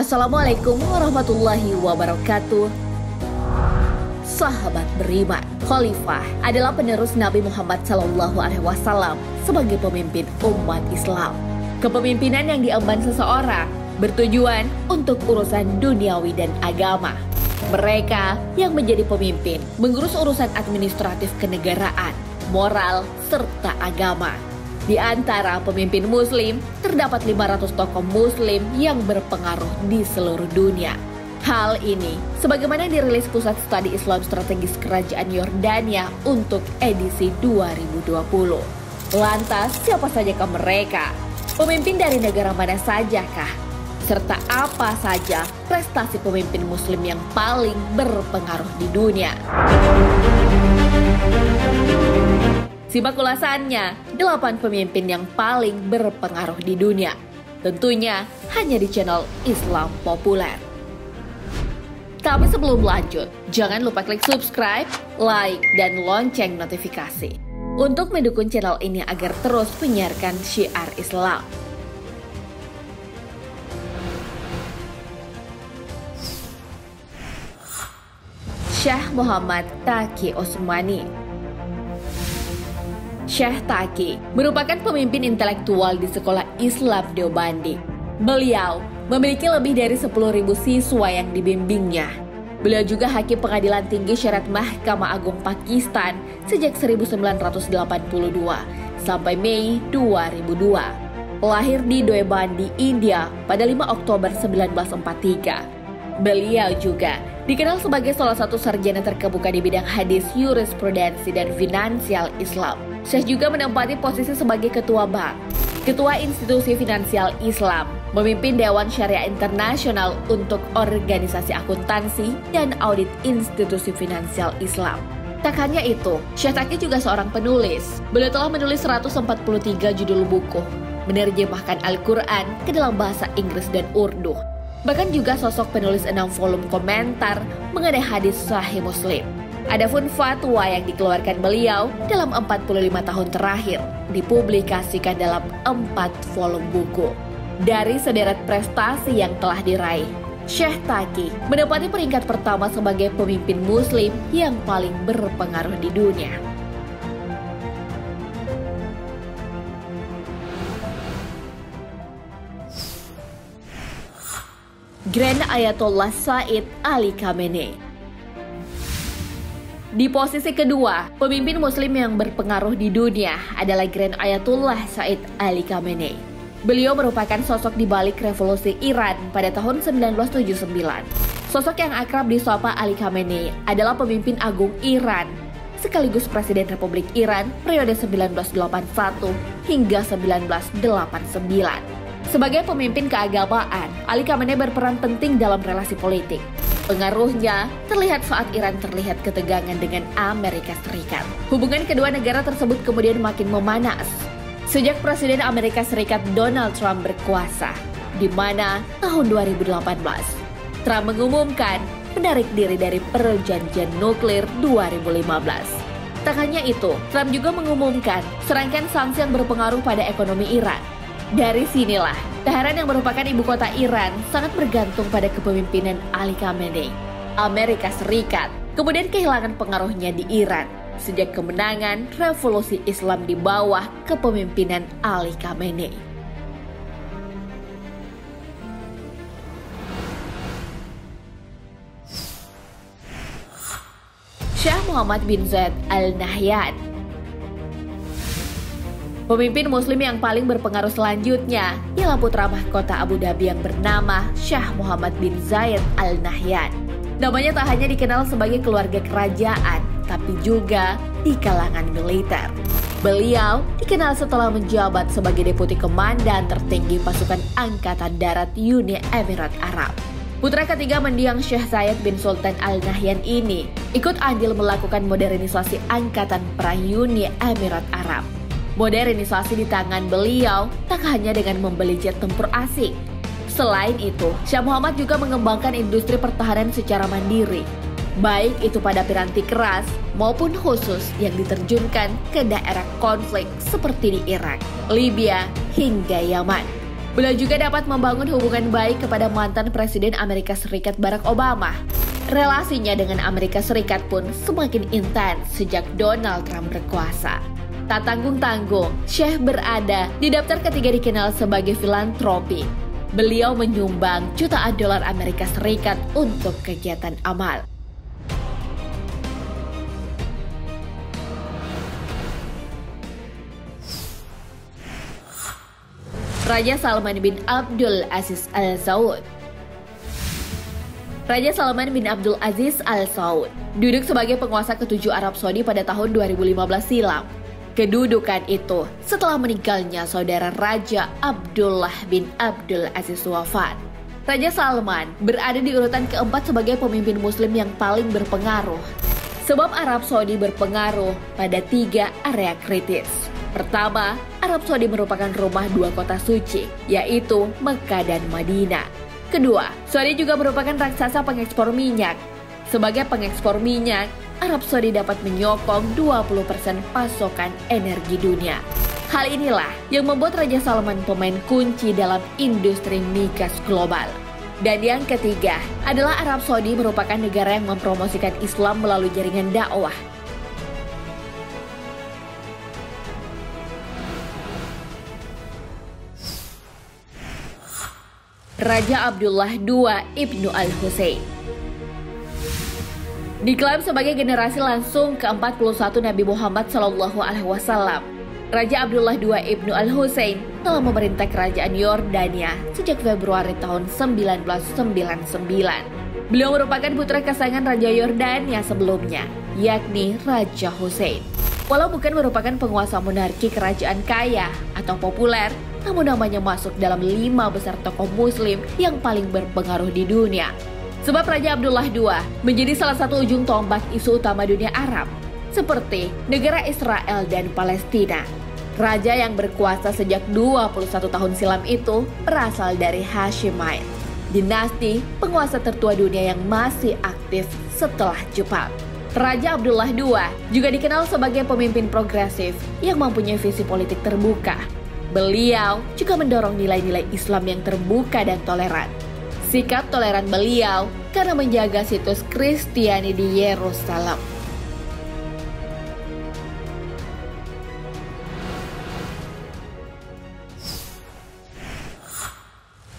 Assalamualaikum warahmatullahi wabarakatuh. Sahabat beriman, Khalifah adalah penerus Nabi Muhammad SAW sebagai pemimpin umat Islam. Kepemimpinan yang diemban seseorang bertujuan untuk urusan duniawi dan agama. Mereka yang menjadi pemimpin mengurus urusan administratif kenegaraan, moral, serta agama. Di antara pemimpin muslim, terdapat 500 tokoh muslim yang berpengaruh di seluruh dunia. Hal ini sebagaimana dirilis Pusat Studi Islam Strategis Kerajaan Yordania untuk edisi 2020. Lantas, siapa sajakah mereka? Pemimpin dari negara mana sajakah? Serta apa saja prestasi pemimpin muslim yang paling berpengaruh di dunia? Simak ulasannya, 8 pemimpin yang paling berpengaruh di dunia. Tentunya hanya di channel Islam Populer. Tapi sebelum lanjut, jangan lupa klik subscribe, like, dan lonceng notifikasi untuk mendukung channel ini agar terus menyiarkan syiar Islam. Syekh Muhammad Taqi Utsmani. Syekh Taqi merupakan pemimpin intelektual di Sekolah Islam Deobandi. Beliau memiliki lebih dari 10.000 siswa yang dibimbingnya. Beliau juga Hakim Pengadilan Tinggi Syariat Mahkamah Agung Pakistan sejak 1982 sampai Mei 2002. Lahir di Deobandi, India pada 5 Oktober 1943. Beliau juga dikenal sebagai salah satu sarjana terkemuka di bidang hadis, jurisprudensi, dan finansial Islam. Syekh juga menempati posisi sebagai Ketua Bank, Ketua Institusi Finansial Islam, memimpin Dewan Syariah Internasional untuk Organisasi Akuntansi dan Audit Institusi Finansial Islam. Tak hanya itu, Syekh Taqi juga seorang penulis. Beliau telah menulis 143 judul buku, menerjemahkan Al-Quran ke dalam bahasa Inggris dan Urdu. Bahkan juga sosok penulis 6 volume komentar mengenai hadis Sahih Muslim. Adapun fatwa yang dikeluarkan beliau dalam 45 tahun terakhir dipublikasikan dalam 4 volume buku. Dari sederet prestasi yang telah diraih, Syekh Taqi menempati peringkat pertama sebagai pemimpin muslim yang paling berpengaruh di dunia. Grand Ayatollah Said Ali Khamenei. Di posisi kedua, pemimpin muslim yang berpengaruh di dunia adalah Grand Ayatollah Said Ali Khamenei. Beliau merupakan sosok di balik revolusi Iran pada tahun 1979. Sosok yang akrab disapa Ali Khamenei adalah pemimpin agung Iran, sekaligus Presiden Republik Iran periode 1981 hingga 1989. Sebagai pemimpin keagamaan, Ali Khamenei berperan penting dalam relasi politik. Pengaruhnya terlihat saat Iran terlihat ketegangan dengan Amerika Serikat. Hubungan kedua negara tersebut kemudian makin memanas sejak Presiden Amerika Serikat Donald Trump berkuasa, di mana tahun 2018 Trump mengumumkan menarik diri dari Perjanjian Nuklir 2015. Tak hanya itu, Trump juga mengumumkan serangkaian sanksi yang berpengaruh pada ekonomi Iran. Dari sinilah, Teheran yang merupakan ibu kota Iran sangat bergantung pada kepemimpinan Ali Khamenei. Amerika Serikat kemudian kehilangan pengaruhnya di Iran sejak kemenangan revolusi Islam di bawah kepemimpinan Ali Khamenei. Syekh Muhammad bin Zayed Al Nahyan. Pemimpin muslim yang paling berpengaruh selanjutnya ialah putra mahkota Abu Dhabi yang bernama Syekh Muhammad bin Zayed Al Nahyan. Namanya tak hanya dikenal sebagai keluarga kerajaan, tapi juga di kalangan militer. Beliau dikenal setelah menjabat sebagai Deputi Komandan tertinggi pasukan Angkatan Darat Uni Emirat Arab. Putra ketiga mendiang Syekh Zayed bin Sultan Al Nahyan ini ikut andil melakukan modernisasi Angkatan Perang Uni Emirat Arab. Modernisasi di tangan beliau tak hanya dengan membeli jet tempur asing. Selain itu, Syekh Muhammad juga mengembangkan industri pertahanan secara mandiri, baik itu pada piranti keras maupun khusus yang diterjunkan ke daerah konflik seperti di Irak, Libya, hingga Yaman. Beliau juga dapat membangun hubungan baik kepada mantan Presiden Amerika Serikat Barack Obama. Relasinya dengan Amerika Serikat pun semakin intens sejak Donald Trump berkuasa. Tak tanggung-tanggung, Syekh berada di daftar ketiga dikenal sebagai filantropi. Beliau menyumbang jutaan dolar Amerika Serikat untuk kegiatan amal. Raja Salman bin Abdul Aziz Al Saud. Raja Salman bin Abdul Aziz Al Saud duduk sebagai penguasa ketujuh Arab Saudi pada tahun 2015 silam. Kedudukan itu setelah meninggalnya saudara Raja Abdullah bin Abdul Aziz wafat. Raja Salman berada di urutan keempat sebagai pemimpin muslim yang paling berpengaruh. Sebab Arab Saudi berpengaruh pada 3 area kritis. Pertama, Arab Saudi merupakan rumah 2 kota suci, yaitu Mekah dan Madinah. Kedua, Saudi juga merupakan raksasa pengekspor minyak. Sebagai pengekspor minyak, Arab Saudi dapat menyokong 20% pasokan energi dunia. Hal inilah yang membuat Raja Salman pemain kunci dalam industri migas global. Dan yang ketiga adalah Arab Saudi merupakan negara yang mempromosikan Islam melalui jaringan dakwah. Raja Abdullah II Ibnu Al-Husain. Diklaim sebagai generasi langsung ke-41 Nabi Muhammad SAW, Raja Abdullah II Ibnu Al-Husain telah memerintah kerajaan Yordania sejak Februari tahun 1999. Beliau merupakan putra kesayangan Raja Yordania sebelumnya, yakni Raja Hussein. Walau bukan merupakan penguasa monarki kerajaan kaya atau populer, namun namanya masuk dalam 5 besar tokoh muslim yang paling berpengaruh di dunia. Sebab Raja Abdullah II menjadi salah satu ujung tombak isu utama dunia Arab, seperti negara Israel dan Palestina. Raja yang berkuasa sejak 21 tahun silam itu berasal dari Hashemite, dinasti penguasa tertua dunia yang masih aktif setelah Jepang. Raja Abdullah II juga dikenal sebagai pemimpin progresif yang mempunyai visi politik terbuka. Beliau juga mendorong nilai-nilai Islam yang terbuka dan toleran. Sikap toleran beliau karena menjaga situs Kristiani di Yerusalem.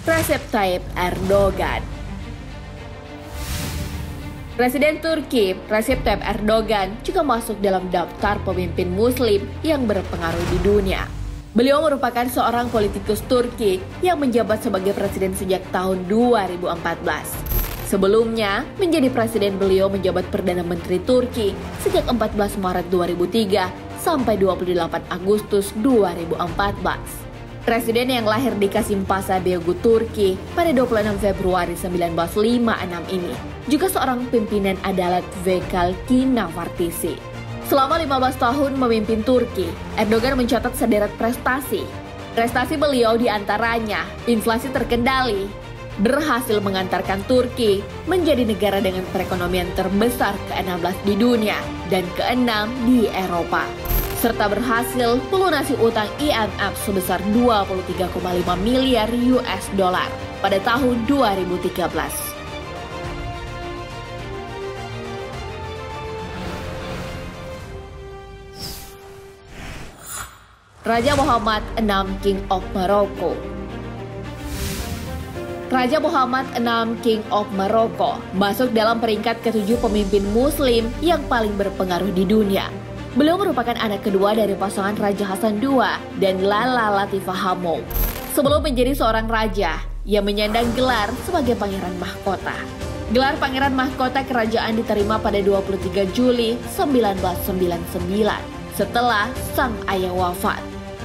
Recep Tayyip Erdogan. Presiden Turki Recep Tayyip Erdogan juga masuk dalam daftar pemimpin muslim yang berpengaruh di dunia. Beliau merupakan seorang politikus Turki yang menjabat sebagai presiden sejak tahun 2014. Sebelumnya, menjadi presiden beliau menjabat Perdana Menteri Turki sejak 14 Maret 2003 sampai 28 Agustus 2014. Presiden yang lahir di Kasimpasa Beyoğlu, Turki pada 26 Februari 1956 ini juga seorang pimpinan adalat Vekal Kinavartisi. Selama 15 tahun memimpin Turki, Erdogan mencatat sederet prestasi. Prestasi beliau diantaranya inflasi terkendali, berhasil mengantarkan Turki menjadi negara dengan perekonomian terbesar ke-16 di dunia dan ke-6 di Eropa, serta berhasil melunasi utang IMF sebesar 23,5 miliar US dollar pada tahun 2013. Raja Muhammad VI King of Morocco. Raja Muhammad VI King of Morocco masuk dalam peringkat ke-7 pemimpin muslim yang paling berpengaruh di dunia. Beliau merupakan anak kedua dari pasangan Raja Hasan II dan Lala Latifah Hamoum. Sebelum menjadi seorang raja, ia menyandang gelar sebagai Pangeran Mahkota. Gelar Pangeran Mahkota Kerajaan diterima pada 23 Juli 1999 setelah sang ayah wafat.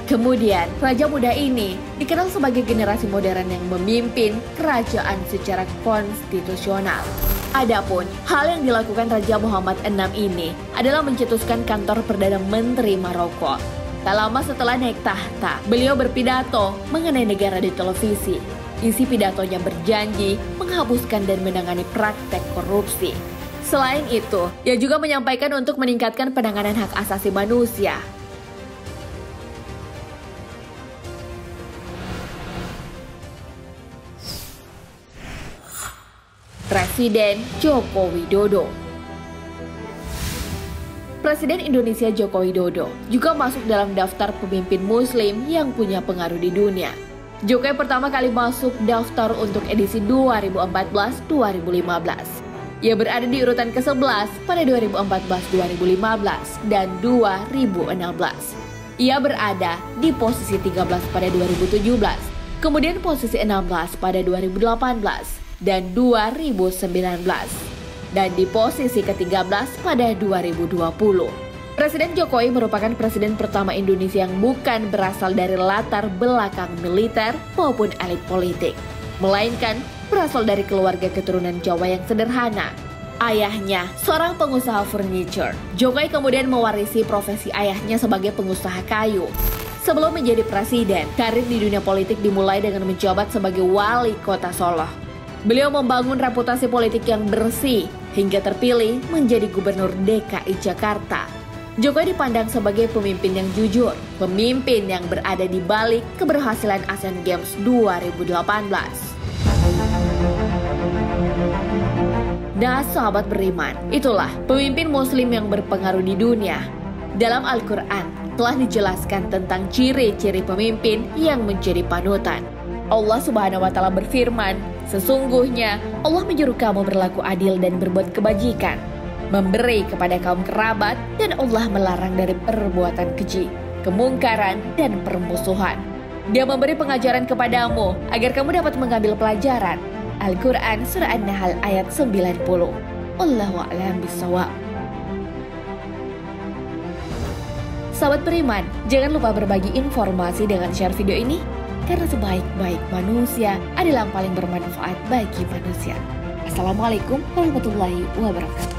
Kemudian, raja muda ini dikenal sebagai generasi modern yang memimpin kerajaan secara konstitusional. Adapun hal yang dilakukan Raja Muhammad VI ini adalah mencetuskan kantor Perdana Menteri Maroko. Tak lama setelah naik tahta, beliau berpidato mengenai negara di televisi. Isi pidatonya berjanji menghapuskan dan menangani praktek korupsi. Selain itu, ia juga menyampaikan untuk meningkatkan penanganan hak asasi manusia. Presiden Joko Widodo. Presiden Indonesia Joko Widodo juga masuk dalam daftar pemimpin muslim yang punya pengaruh di dunia. Jokowi pertama kali masuk daftar untuk edisi 2014-2015. Ia berada di urutan ke-11 pada 2014-2015 dan 2016. Ia berada di posisi 13 pada 2017, kemudian posisi 16 pada 2018 dan 2019, dan di posisi ke-13 pada 2020. Presiden Jokowi merupakan presiden pertama Indonesia yang bukan berasal dari latar belakang militer maupun elit politik, melainkan berasal dari keluarga keturunan Jawa yang sederhana. Ayahnya seorang pengusaha furniture. Jokowi kemudian mewarisi profesi ayahnya sebagai pengusaha kayu. Sebelum menjadi presiden, karir di dunia politik dimulai dengan menjabat sebagai wali kota Solo. Beliau membangun reputasi politik yang bersih hingga terpilih menjadi gubernur DKI Jakarta. Jokowi dipandang sebagai pemimpin yang jujur, pemimpin yang berada di balik keberhasilan Asian Games 2018. Nah, sahabat beriman, itulah pemimpin muslim yang berpengaruh di dunia. Dalam Al-Quran telah dijelaskan tentang ciri-ciri pemimpin yang menjadi panutan. Allah Subhanahu wa Ta'ala berfirman, sesungguhnya Allah menyuruh kamu berlaku adil dan berbuat kebajikan, memberi kepada kaum kerabat, dan Allah melarang dari perbuatan keji, kemungkaran, dan permusuhan. Dia memberi pengajaran kepadamu agar kamu dapat mengambil pelajaran. Al-Quran Surah An-Nahl ayat 90. Wallahu a'lam bishawab. Sahabat beriman, jangan lupa berbagi informasi dengan share video ini, karena sebaik-baik manusia adalah yang paling bermanfaat bagi manusia. Assalamualaikum warahmatullahi wabarakatuh.